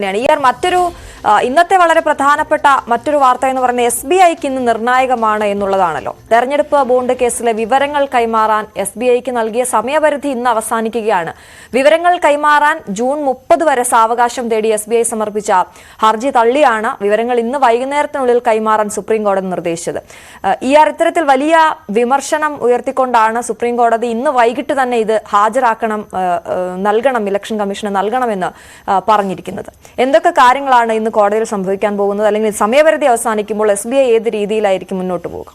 മറ്റൊരു ഇന്നത്തെ വളരെ പ്രധാനപ്പെട്ട മറ്റൊരു വാർത്ത എന്ന് പറയുന്നത് SBIക്ക് ഇന്ന് നിർണായകമാണ് എന്നുള്ളതാണല്ലോ. തെരഞ്ഞെടുപ്പ് ബോണ്ട് കേസിലെ വിവരങ്ങൾ കൈമാറാൻ SBIക്ക് നൽകിയ സമയപരിധി ഇന്ന് അവസാനിക്കുകയാണ്. വിവരങ്ങൾ കൈമാറാൻ ജൂൺ 30 വരെ സാവകാശം തേടി SBI സമർപ്പിച്ച ഹർജി തള്ളിയാണ് വിവരങ്ങൾ ഇന്ന് വൈകുന്നേരത്തിനുള്ളിൽ കൈമാറാൻ സുപ്രീം കോടതി നിർദ്ദേശിച്ചത്. ഇത്തരത്തിൽ വലിയ വിമർശനം ഉയർത്തിക്കൊണ്ടാണ് സുപ്രീം കോടതി ഇന്ന് വൈകിട്ട് തന്നെ ഇത് നൽകണം ഇലക്ഷൻ കമ്മീഷന് നൽകണമെന്ന് പറഞ്ഞിരിക്കുന്നത്. എന്തൊക്കെ കാര്യങ്ങളാണ് ഇന്ന് കോടതിയിൽ സംഭവിക്കാൻ പോകുന്നത്, അല്ലെങ്കിൽ സമയപരിധി അവസാനിക്കുമ്പോൾ SBI ഏത് രീതിയിലായിരിക്കും മുന്നോട്ട് പോകുക?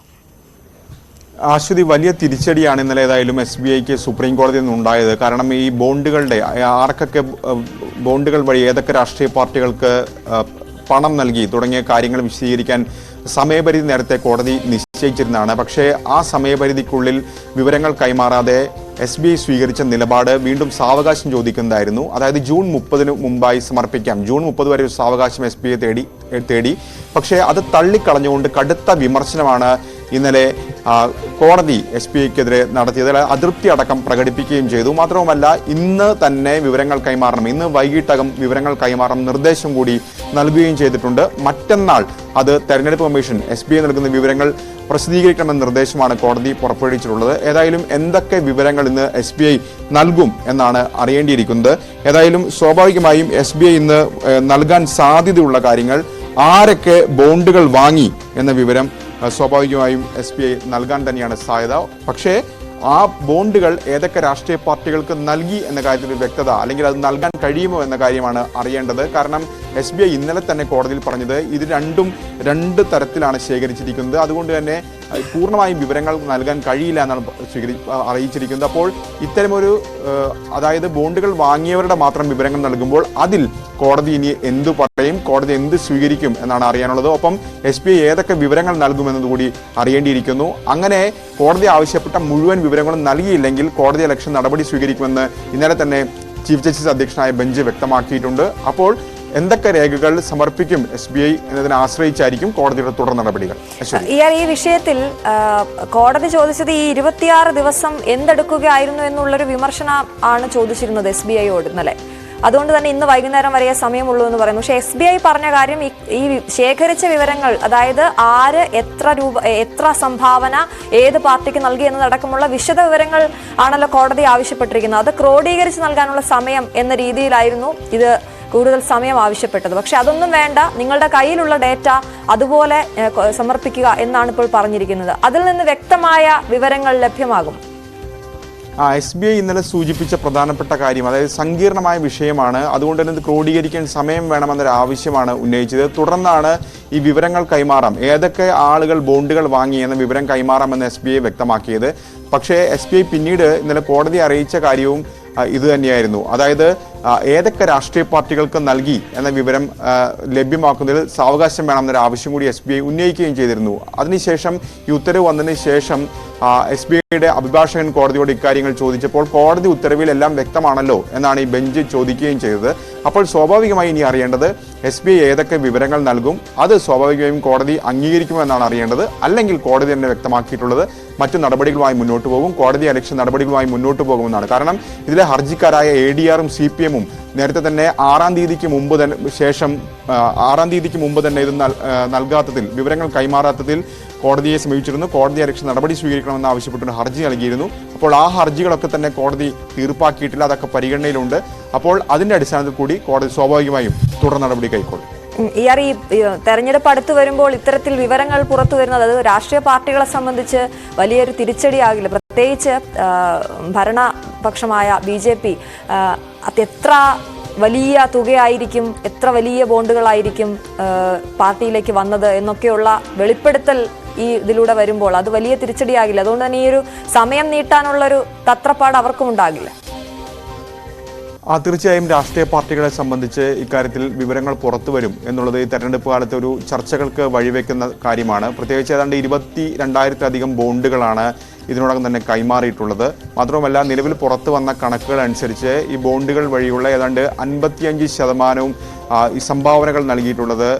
ആശ്വതി, വലിയ തിരിച്ചടിയാണ് ഇന്നലെ ഏതായാലും SBIക്ക് സുപ്രീം കോടതിയിൽ നിന്നുണ്ടായത്. കാരണം ഈ ബോണ്ടുകളുടെ ആർക്കൊക്കെ ബോണ്ടുകൾ വഴി ഏതൊക്കെ രാഷ്ട്രീയ പാർട്ടികൾക്ക് പണം നൽകി തുടങ്ങിയ കാര്യങ്ങൾ വിശദീകരിക്കാൻ സമയപരിധി നേരത്തെ കോടതി നിശ്ചയിച്ചിരുന്നതാണ്. പക്ഷേ ആ സമയപരിധിക്കുള്ളിൽ വിവരങ്ങൾ കൈമാറാതെ SBI സ്വീകരിച്ച നിലപാട് വീണ്ടും സാവകാശം ചോദിക്കുന്നതായിരുന്നു. അതായത് ജൂൺ 30 മുമ്പായി സമർപ്പിക്കാം, ജൂൺ 30 വരെ ഒരു സാവകാശം SBI തേടി. പക്ഷേ അത് തള്ളിക്കളഞ്ഞുകൊണ്ട് കടുത്ത വിമർശനമാണ് ഇന്നലെ കോടതി SBIക്കെതിരെ നടത്തിയത്. അതൃപ്തി അടക്കം പ്രകടിപ്പിക്കുകയും ചെയ്തു. മാത്രവുമല്ല, ഇന്ന് തന്നെ വിവരങ്ങൾ കൈമാറണം, ഇന്ന് വൈകിട്ടകം വിവരങ്ങൾ കൈമാറണം നിർദ്ദേശം കൂടി നൽകുകയും ചെയ്തിട്ടുണ്ട്. മറ്റന്നാൾ അത് തെരഞ്ഞെടുപ്പ് കമ്മീഷൻ SBI നൽകുന്ന വിവരങ്ങൾ പ്രസിദ്ധീകരിക്കണമെന്ന നിർദ്ദേശമാണ് കോടതി പുറപ്പെടുവിച്ചിട്ടുള്ളത്. ഏതായാലും എന്തൊക്കെ വിവരങ്ങൾ ഇന്ന് SBI നൽകും എന്നാണ് അറിയേണ്ടിയിരിക്കുന്നത്. ഏതായാലും സ്വാഭാവികമായും SBI ഇന്ന് നൽകാൻ സാധ്യതയുള്ള കാര്യങ്ങൾ, ആരൊക്കെ ബോണ്ടുകൾ വാങ്ങി എന്ന വിവരം സ്വാഭാവികമായും SBI നൽകാൻ തന്നെയാണ് സാധ്യത. പക്ഷേ ആ ബോണ്ടുകൾ ഏതൊക്കെ രാഷ്ട്രീയ പാർട്ടികൾക്ക് നൽകി എന്ന കാര്യത്തിൽ വ്യക്തത, അല്ലെങ്കിൽ അത് നൽകാൻ കഴിയുമോ എന്ന കാര്യമാണ് അറിയേണ്ടത്. കാരണം SBI ഇന്നലെ തന്നെ കോടതിയിൽ പറഞ്ഞത് ഇത് രണ്ട് തരത്തിലാണ് ശേഖരിച്ചിരിക്കുന്നത്. അതുകൊണ്ട് തന്നെ പൂർണ്ണമായും വിവരങ്ങൾ നൽകാൻ കഴിയില്ല എന്നാണ് അറിയിച്ചിരിക്കുന്നത്. അപ്പോൾ ഇത്തരമൊരു അതായത് ബോണ്ടുകൾ വാങ്ങിയവരുടെ മാത്രം വിവരങ്ങൾ നൽകുമ്പോൾ അതിൽ കോടതി ഇനി എന്തു പറയും, കോടതി എന്ത് സ്വീകരിക്കും എന്നാണ് അറിയാനുള്ളത്. ഒപ്പം SBI ഏതൊക്കെ വിവരങ്ങൾ നൽകുമെന്നതുകൂടി അറിയേണ്ടിയിരിക്കുന്നു. അങ്ങനെ കോടതി ആവശ്യപ്പെട്ട മുഴുവൻ വിവരങ്ങളും നൽകിയില്ലെങ്കിൽ കോടതി ഇലക്ഷൻ നടപടി സ്വീകരിക്കുമെന്ന് ഇന്നലെ തന്നെ ചീഫ് ജസ്റ്റിസ് അധ്യക്ഷനായ ബെഞ്ച് വ്യക്തമാക്കിയിട്ടുണ്ട്. അപ്പോൾ എന്തൊക്കെ രേഖകൾ സമർപ്പിക്കും SBI എന്നതിനെ ആശ്രയിച്ചായിരിക്കും കോടതിയുടെ തുടർ നടപടികൾ. ഈ വിഷയത്തിൽ കോടതി ചോദിച്ചത് ഈ 26 ദിവസം എന്തെടുക്കുകയായിരുന്നു എന്നുള്ളൊരു വിമർശനം ആണ് ചോദിച്ചിരുന്നത് SBIയോട് ഇന്നലെ. അതുകൊണ്ട് തന്നെ ഇന്ന് വൈകുന്നേരം വരെ സമയമുള്ളൂ എന്ന് പറയുന്നു. പക്ഷേ SBI പറഞ്ഞ കാര്യം ഈ ശേഖരിച്ച വിവരങ്ങൾ, അതായത് ആര് എത്ര സംഭാവന ഏത് പാർട്ടിക്ക് നൽകി എന്നതടക്കമുള്ള വിശദ വിവരങ്ങൾ ആണല്ലോ കോടതി ആവശ്യപ്പെട്ടിരിക്കുന്നത്. അത് ക്രോഡീകരിച്ച് നൽകാനുള്ള സമയം എന്ന രീതിയിലായിരുന്നു ഇത് കൂടുതൽ സമയം ആവശ്യപ്പെട്ടത്. പക്ഷെ അതൊന്നും വേണ്ട, നിങ്ങളുടെ കയ്യിലുള്ള ഡേറ്റ അതുപോലെ സമർപ്പിക്കുക എന്നാണ് ഇപ്പോൾ പറഞ്ഞിരിക്കുന്നത്. അതിൽ നിന്ന് വ്യക്തമായ വിവരങ്ങൾ ലഭ്യമാകും. SBI ഇന്നലെ സൂചിപ്പിച്ച പ്രധാനപ്പെട്ട കാര്യം, അതായത് സങ്കീർണമായ വിഷയമാണ്, അതുകൊണ്ട് തന്നെ ഇത് ക്രോഡീകരിക്കാൻ സമയം വേണമെന്നൊരു ആവശ്യമാണ് ഉന്നയിച്ചത്. തുടർന്നാണ് ഈ വിവരങ്ങൾ കൈമാറാം, ഏതൊക്കെ ആളുകൾ ബോണ്ടുകൾ വാങ്ങി എന്ന വിവരം കൈമാറാമെന്ന് SBI വ്യക്തമാക്കിയത്. പക്ഷേ SBI പിന്നീട് ഇന്നലെ കോടതി അറിയിച്ച കാര്യവും ഇത് തന്നെയായിരുന്നു. അതായത് ഏതൊക്കെ രാഷ്ട്രീയ പാർട്ടികൾക്ക് നൽകി എന്ന വിവരം ലഭ്യമാക്കുന്നതിൽ സാവകാശം വേണമെന്നൊരു ആവശ്യം കൂടി SBI ഉന്നയിക്കുകയും ചെയ്തിരുന്നു. അതിനുശേഷം ഈ ഉത്തരവ് വന്നതിന് ശേഷം SBIയുടെ അഭിഭാഷകൻ കോടതിയോട് ഇക്കാര്യങ്ങൾ ചോദിച്ചപ്പോൾ കോടതി ഉത്തരവിൽ എല്ലാം വ്യക്തമാണല്ലോ എന്നാണ് ഈ ബെഞ്ച് ചോദിക്കുകയും ചെയ്തത്. അപ്പോൾ സ്വാഭാവികമായി ഇനി അറിയേണ്ടത് SBI ഏതൊക്കെ വിവരങ്ങൾ നൽകും, അത് സ്വാഭാവികമായും കോടതി അംഗീകരിക്കുമെന്നാണ് അറിയേണ്ടത്. അല്ലെങ്കിൽ കോടതി തന്നെ വ്യക്തമാക്കിയിട്ടുള്ളത് മറ്റു നടപടികളുമായി മുന്നോട്ട് പോകും, കോടതി അലക്ഷ്യ നടപടികളുമായി മുന്നോട്ട് പോകുമെന്നാണ്. കാരണം ഇതിലെ ഹർജിക്കാരായ ADRും CPMും നേരത്തെ തന്നെ 6-ാം തീയതിക്ക് മുമ്പ് തന്നെ ഇത് നൽകാത്തതിൽ, വിവരങ്ങൾ കൈമാറാത്തതിൽ കോടതിയെ സമീപിച്ചിരുന്നു. കോടതി അലക്ഷ്യ നടപടി സ്വീകരിക്കണമെന്ന് ആവശ്യപ്പെട്ടുകൊണ്ട് ഹർജി നൽകിയിരുന്നു. അപ്പോൾ ആ ഹർജികളൊക്കെ തന്നെ കോടതി തീർപ്പാക്കിയിട്ടില്ല, അതൊക്കെ പരിഗണനയിലുണ്ട്. അപ്പോൾ അതിന്റെ അടിസ്ഥാനത്തിൽ കൂടി കോടതി സ്വാഭാവികമായും തുടർ നടപടി കൈക്കൊള്ളും. ഈ തെരഞ്ഞെടുപ്പ് അടുത്ത് വരുമ്പോൾ ഇത്തരത്തിൽ വിവരങ്ങൾ പുറത്തു വരുന്നത് അത് രാഷ്ട്രീയ പാർട്ടികളെ സംബന്ധിച്ച് വലിയൊരു തിരിച്ചടിയാകില്ല. പ്രത്യേകിച്ച് ഭരണപക്ഷമായ BJP എത്ര വലിയ തുകയായിരിക്കും, എത്ര വലിയ ബോണ്ടുകളായിരിക്കും പാർട്ടിയിലേക്ക് വന്നത് എന്നൊക്കെയുള്ള വെളിപ്പെടുത്തൽ ഇതിലൂടെ വരുമ്പോൾ അത് വലിയ തിരിച്ചടിയാകില്ല. അതുകൊണ്ട് തന്നെ ഈ ഒരു സമയം നീട്ടാനുള്ളൊരു തത്രപ്പാട് അവർക്കും ഉണ്ടാകില്ല. തീർച്ചയായും രാഷ്ട്രീയ പാർട്ടികളെ സംബന്ധിച്ച് ഇക്കാര്യത്തിൽ വിവരങ്ങൾ പുറത്തു വരും എന്നുള്ളത് ഈ തെരഞ്ഞെടുപ്പ് കാലത്ത് ഒരു ചർച്ചകൾക്ക് വഴിവെക്കുന്ന കാര്യമാണ്. പ്രത്യേകിച്ച് ഏതാണ്ട് 22,000-ലധികം ബോണ്ടുകളാണ് ഇതിനോടകം തന്നെ കൈമാറിയിട്ടുള്ളത്. മാത്രവുമല്ല, നിലവിൽ പുറത്തു വന്ന കണക്കുകൾ അനുസരിച്ച് ഈ ബോണ്ടുകൾ വഴിയുള്ള ഏതാണ്ട് 55% ഈ സംഭാവനകൾ നൽകിയിട്ടുള്ളത്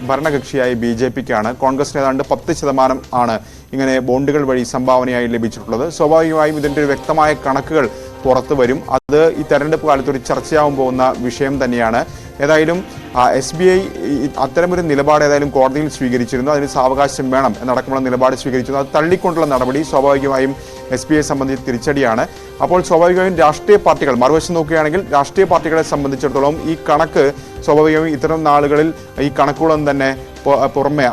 ഭരണകക്ഷിയായ BJPക്കാണ്. കോൺഗ്രസിന് ഏതാണ്ട് 10% ആണ് ഇങ്ങനെ ബോണ്ടുകൾ വഴി സംഭാവനയായി ലഭിച്ചിട്ടുള്ളത്. സ്വാഭാവികമായും ഇതിൻ്റെ ഒരു വ്യക്തമായ കണക്കുകൾ പുറത്തു വരും. അത് ഈ തെരഞ്ഞെടുപ്പ് കാലത്ത് ഒരു ചർച്ചയാവാൻ പോകുന്ന വിഷയം തന്നെയാണ്. ഏതായാലും SBI അത്തരമൊരു നിലപാട് ഏതായാലും കോടതിയിൽ സ്വീകരിച്ചിരുന്നു. അതിന് സാവകാശം വേണം എന്നടക്കമുള്ള നിലപാട് സ്വീകരിച്ചിരുന്നു. അത് തള്ളിക്കൊണ്ടുള്ള നടപടി സ്വാഭാവികമായും SBI സംബന്ധിച്ച് തിരിച്ചടിയാണ്. അപ്പോൾ സ്വാഭാവികമായും രാഷ്ട്രീയ പാർട്ടികൾ മറുവശം നോക്കുകയാണെങ്കിൽ രാഷ്ട്രീയ പാർട്ടികളെ സംബന്ധിച്ചിടത്തോളം ഈ കണക്ക് സ്വാഭാവികമായും ഇത്തരം നാളുകളിൽ ഈ കണക്കുകളൊന്നും തന്നെ പുറമെ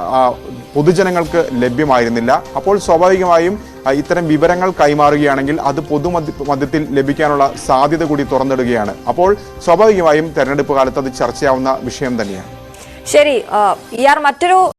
പൊതുജനങ്ങൾക്ക് ലഭ്യമായിരുന്നില്ല. അപ്പോൾ സ്വാഭാവികമായും ഇത്തരം വിവരങ്ങൾ കൈമാറുകയാണെങ്കിൽ അത് പൊതുമധ്യത്തിൽ ലഭിക്കാനുള്ള സാധ്യത കൂടി തുറന്നിടുകയാണ്. അപ്പോൾ സ്വാഭാവികമായും തെരഞ്ഞെടുപ്പ് കാലത്ത് അത് ചർച്ചയാവുന്ന വിഷയം തന്നെയാണ്. ശരി, മറ്റൊരു